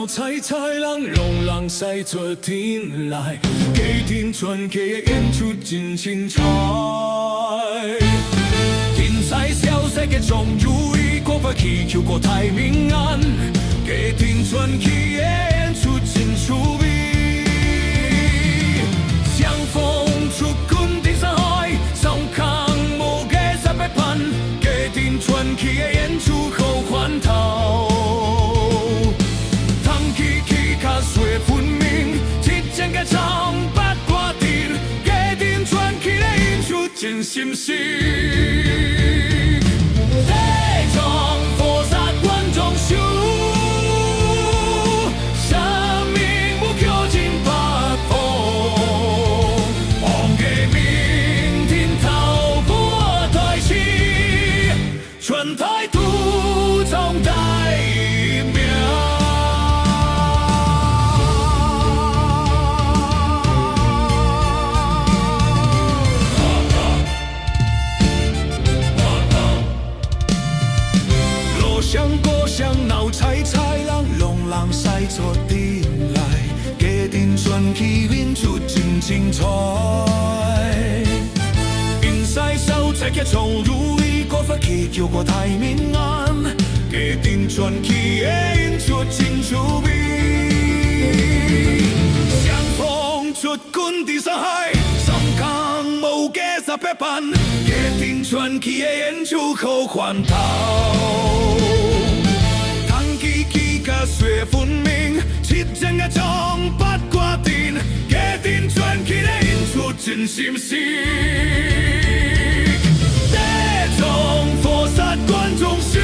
彩彩人，龙人驶出天来，家庭传奇的演出真精彩。天才小世界终如意，过法祈求国泰民安，家庭传奇的演出真趣味。相逢出君第三海，上康无价十八盘，家庭传奇的演出好欢头。水分明，七情嘅唱八卦阵，家庭传奇的演出真心事。这场佛杀观众秀，生命目标进八方，望嘅明天透过台戏，全台独唱第一名。像歌像闹彩彩人，龙人驶出阵来，家庭传奇演出真精彩。因西手菜剧从如意，国法祈求国泰民安，家庭传奇的演出真趣味。相逢出君第三海，上康无价十八盘，家庭传奇的演出好欢头。水分明，七情嘅唱八卦阵，家庭传奇的演出真心事。这场佛杀观众秀。